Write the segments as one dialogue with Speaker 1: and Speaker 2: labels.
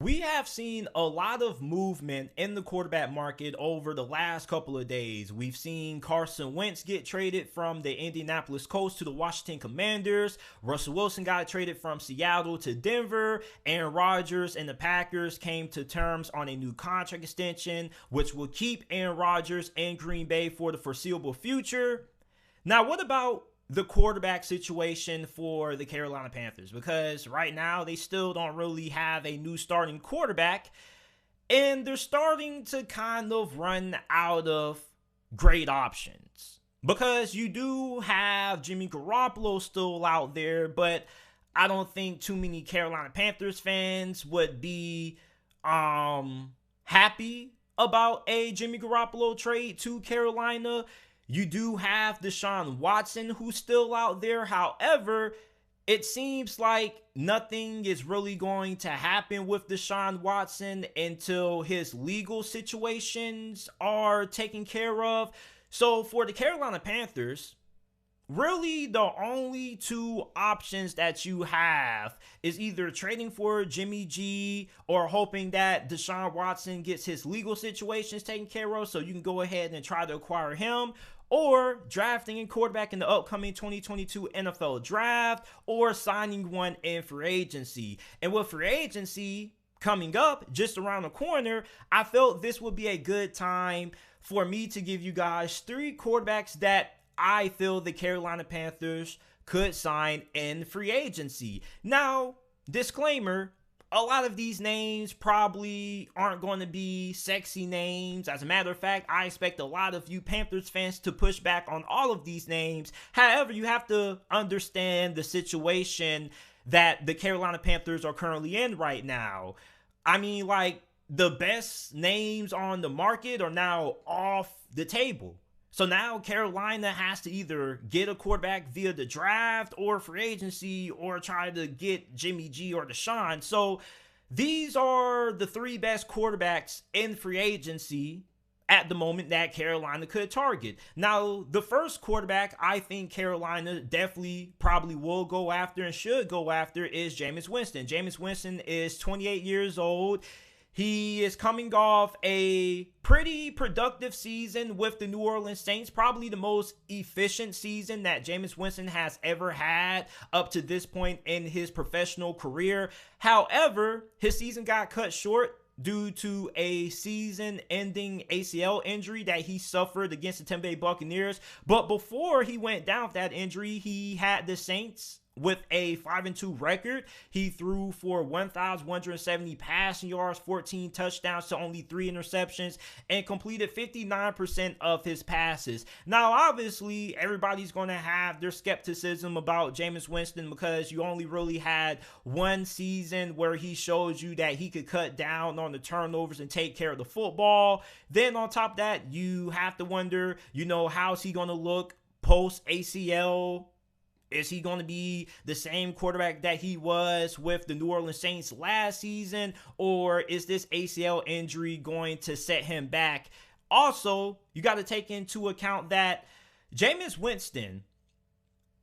Speaker 1: We have seen a lot of movement in the quarterback market over the last couple of days. We've seen Carson Wentz get traded from the Indianapolis Colts to the Washington Commanders. Russell Wilson got traded from Seattle to Denver. Aaron Rodgers and the Packers came to terms on a new contract extension, which will keep Aaron Rodgers in Green Bay for the foreseeable future. Now, what about the quarterback situation for the Carolina Panthers? Because right now they still don't really have a new starting quarterback, and they're starting to kind of run out of great options. Because you do have Jimmy Garoppolo still out there, but I don't think too many Carolina Panthers fans would be happy about a Jimmy Garoppolo trade to Carolina. You do have Deshaun Watson, who's still out there. However, it seems like nothing is really going to happen with Deshaun Watson until his legal situations are taken care of. So for the Carolina Panthers, really the only two options that you have is either trading for Jimmy G or hoping that Deshaun Watson gets his legal situations taken care of so you can go ahead and try to acquire him, or drafting a quarterback in the upcoming 2022 NFL draft, or signing one in free agency. And with free agency coming up just around the corner, I felt this would be a good time for me to give you guys three quarterbacks that I feel the Carolina Panthers could sign in free agency. Now, disclaimer, a lot of these names probably aren't going to be sexy names. As a matter of fact, I expect a lot of you Panthers fans to push back on all of these names. However, you have to understand the situation that the Carolina Panthers are currently in right now. I mean, like, the best names on the market are now off the table. So now Carolina has to either get a quarterback via the draft or free agency, or try to get Jimmy G or Deshaun. So these are the three best quarterbacks in free agency at the moment that Carolina could target. Now, the first quarterback I think Carolina definitely probably will go after and should go after is Jameis Winston. Jameis Winston is 28 years old. He is coming off a pretty productive season with the New Orleans Saints, probably the most efficient season that Jameis Winston has ever had up to this point in his professional career. However, his season got cut short due to a season-ending ACL injury that he suffered against the Tampa Bay Buccaneers. But before he went down with that injury, he had the Saints with a 5-2 record. He threw for 1,170 passing yards, 14 touchdowns to only 3 interceptions, and completed 59% of his passes. Now, obviously, everybody's going to have their skepticism about Jameis Winston because you only really had one season where he showed you that he could cut down on the turnovers and take care of the football. Then on top of that, you have to wonder, how's he going to look post ACL? Is he going to be the same quarterback that he was with the New Orleans Saints last season? Or is this ACL injury going to set him back? Also, you got to take into account that Jameis Winston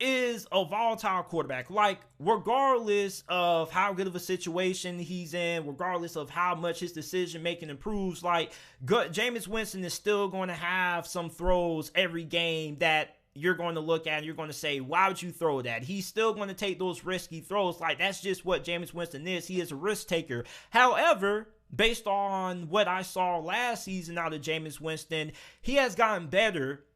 Speaker 1: is a volatile quarterback. Like, regardless of how good of a situation he's in, regardless of how much his decision making improves, like, Jameis Winston is still going to have some throws every game that you're going to look at and you're going to say, why would you throw that? He's still going to take those risky throws. Like, that's just what Jameis Winston is. He is a risk taker. However, based on what I saw last season out of Jameis Winston, he has gotten better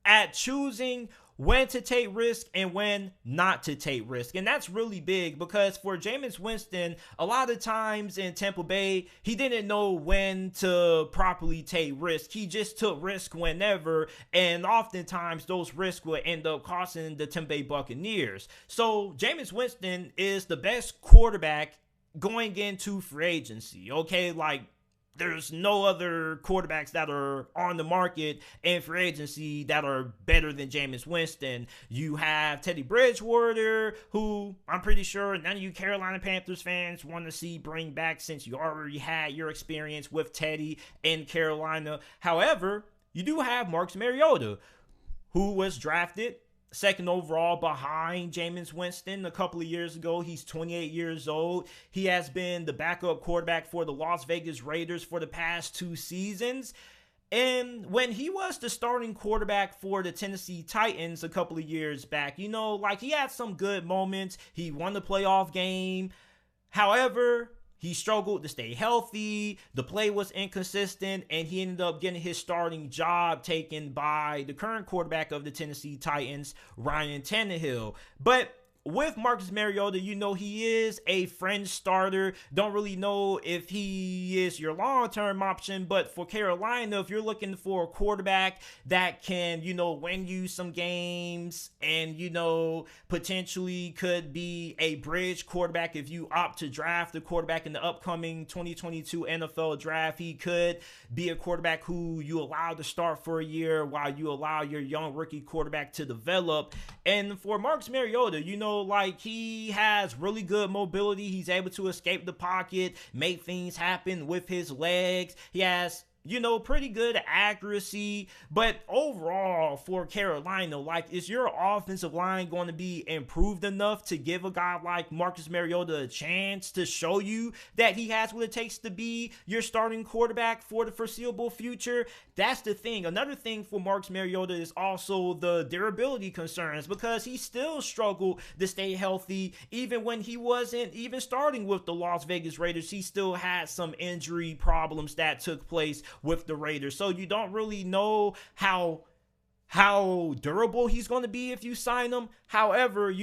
Speaker 1: at choosing when to take risk and when not to take risk. And that's really big because for Jameis Winston, a lot of times in Tampa Bay, he didn't know when to properly take risk. He just took risk whenever, and oftentimes those risks would end up costing the Tampa Bay Buccaneers. So Jameis Winston is the best quarterback going into free agency, okay? Like, there's no other quarterbacks that are on the market in free agency that are better than Jameis Winston. You have Teddy Bridgewater, who I'm pretty sure none of you Carolina Panthers fans want to see bring back since you already had your experience with Teddy in Carolina. However, you do have Marcus Mariota, who was drafted second overall behind Jameis Winston a couple of years ago. He's 28 years old. He has been the backup quarterback for the Las Vegas Raiders for the past 2 seasons. And when he was the starting quarterback for the Tennessee Titans a couple of years back, like he had some good moments. He won the playoff game. However, he struggled to stay healthy. The play was inconsistent, and he ended up getting his starting job taken by the current quarterback of the Tennessee Titans, Ryan Tannehill. But with Marcus Mariota, he is a fringe starter. Don't really know if he is your long-term option, but for Carolina, if you're looking for a quarterback that can, win you some games and, potentially could be a bridge quarterback if you opt to draft the quarterback in the upcoming 2022 NFL draft, he could be a quarterback who you allow to start for a year while you allow your young rookie quarterback to develop. And for Marcus Mariota, like he has really good mobility. He's able to escape the pocket, make things happen with his legs. He has pretty good accuracy. But overall for Carolina, like, is your offensive line going to be improved enough to give a guy like Marcus Mariota a chance to show you that he has what it takes to be your starting quarterback for the foreseeable future? That's the thing. Another thing for Marcus Mariota is also the durability concerns, because he still struggled to stay healthy. Even when he wasn't even starting with the Las Vegas Raiders, he still had some injury problems that took place with the Raiders. So you don't really know how durable he's going to be if you sign him. However,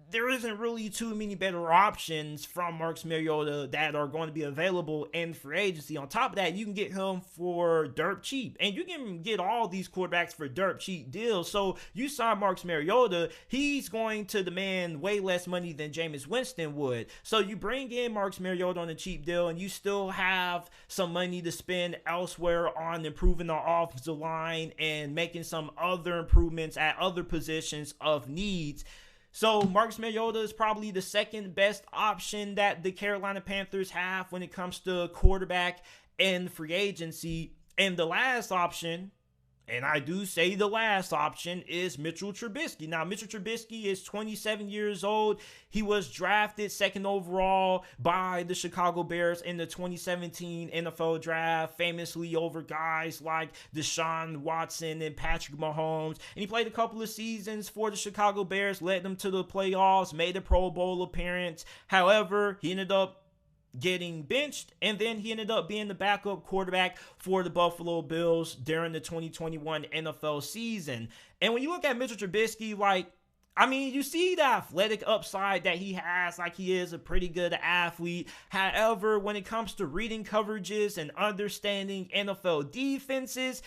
Speaker 1: there isn't really too many better options from Marcus Mariota that are going to be available in free agency. On top of that, you can get him for dirt cheap, and you can get all these quarterbacks for dirt cheap deals. So you sign Marcus Mariota, he's going to demand way less money than Jameis Winston would. So you bring in Marcus Mariota on a cheap deal, and you still have some money to spend elsewhere on improving the offensive line and making some other improvements at other positions of needs. So Marcus Mariota is probably the second best option that the Carolina Panthers have when it comes to quarterback and free agency. And the last option, and I do say the last option, is Mitchell Trubisky. Now, Mitchell Trubisky is 27 years old. He was drafted second overall by the Chicago Bears in the 2017 NFL draft, famously over guys like Deshaun Watson and Patrick Mahomes. And he played a couple of seasons for the Chicago Bears, led them to the playoffs, made a Pro Bowl appearance. However, he ended up getting benched, and then he ended up being the backup quarterback for the Buffalo Bills during the 2021 NFL season. And when you look at Mitchell Trubisky, you see the athletic upside that he has. Like, he is a pretty good athlete. However, when it comes to reading coverages and understanding NFL defenses,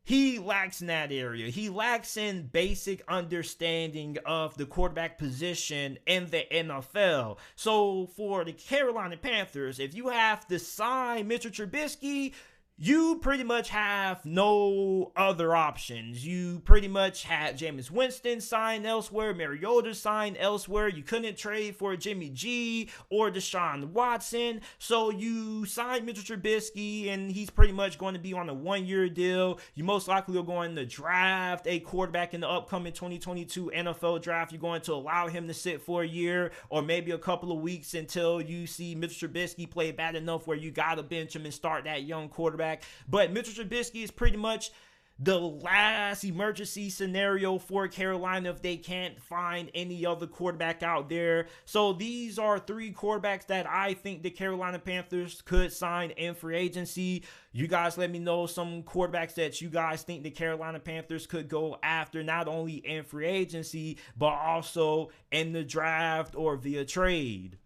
Speaker 1: he lacks in that area. He lacks in basic understanding of the quarterback position in the NFL. So for the Carolina Panthers, if you have to sign Mitchell Trubisky, you pretty much have no other options. You pretty much had Jameis Winston signed elsewhere, Mariota signed elsewhere. You couldn't trade for Jimmy G or Deshaun Watson. So you signed Mitchell Trubisky, and he's pretty much going to be on a 1-year deal. You most likely are going to draft a quarterback in the upcoming 2022 NFL draft. You're going to allow him to sit for a year or maybe a couple of weeks until you see Mitchell Trubisky play bad enough where you got to bench him and start that young quarterback. But Mitchell Trubisky is pretty much the last emergency scenario for Carolina if they can't find any other quarterback out there. So these are 3 quarterbacks that I think the Carolina Panthers could sign in free agency. You guys let me know some quarterbacks that you guys think the Carolina Panthers could go after, not only in free agency, but also in the draft or via trade.